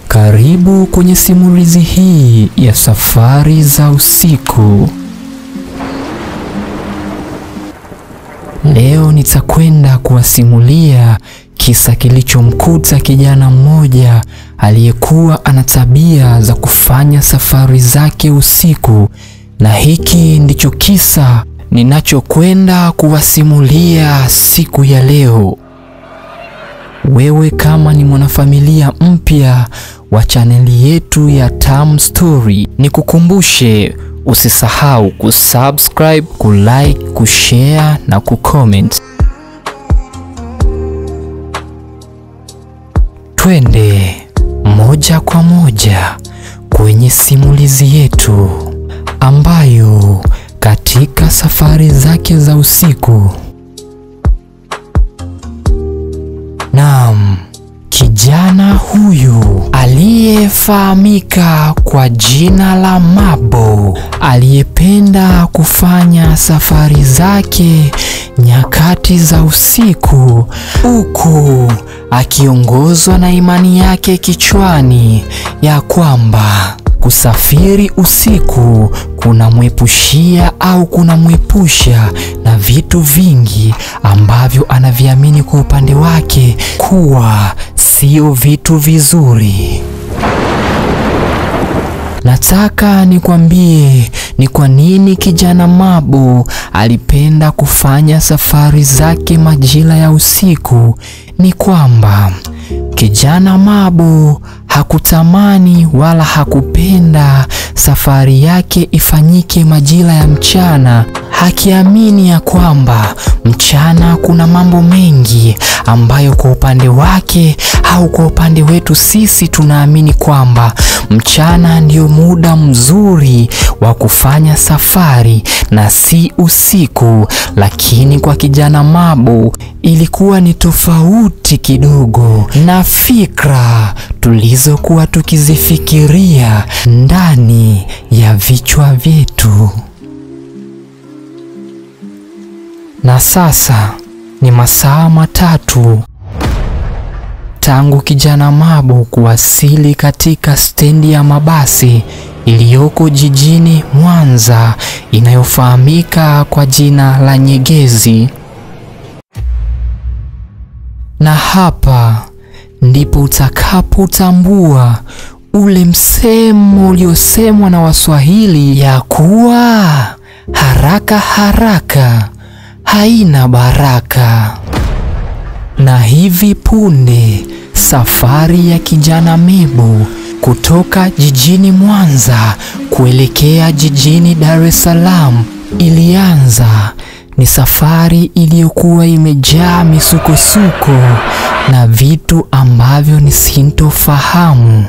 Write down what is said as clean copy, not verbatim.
Karibu kwenye simulizi hii ya safari za usiku. Leo nitakwenda kuwasimulia kisa kilichomkuta kijana mmoja aliyekuwa ana tabia za kufanya safari zake usiku, na hiki ndicho kisa ninachokwenda kuwasimulia siku ya leo. Wewe kama ni mwanafamilia mpya wa chaneli yetu ya Tam Story, nikukumbushe usisahau kusubscribe, kulike, kushare na kucomment. Twende moja kwa moja kwenye simulizi yetu, ambayo katika safari zake za usiku, naam, kijana huyu aliyefahamika kwa jina la Mabo aliyependa kufanya safari zake nyakati za usiku, huku akiongozwa na imani yake kichwani ya kwamba kusafiri usiku kunamwepushia au kunamwepusha na vitu vingi ambavyo anaviamini kwa upande wake kuwa sio vitu vizuri. Nataka nikwambie ni kwa nini kijana Mabo alipenda kufanya safari zake majira ya usiku. Ni kwamba kijana Mabo hakutamani wala hakupenda safari yake ifanyike majira ya mchana, akiamini ya kwamba mchana kuna mambo mengi ambayo kwa upande wake au kwa upande wetu sisi tunaamini kwamba mchana ndio muda mzuri wa kufanya safari na si usiku. Lakini kwa kijana Mabo ilikuwa ni tofauti kidogo na fikra tulizokuwa tukizifikiria ndani ya vichwa vyetu. Na sasa ni masaa matatu tangu kijana Mabo kuwasili katika stendi ya mabasi iliyoko jijini Mwanza inayofahamika kwa jina la Nyegezi. Na hapa ndipo utakapotambua ule msemo uliosemwa na Waswahili ya kuwa haraka haraka haina baraka. Na hivi punde safari ya kijana Mabo kutoka jijini Mwanza kuelekea jijini Dar es Salaam ilianza. Ni safari iliyokuwa imejaa misukosuko na vitu ambavyo ni sintofahamu.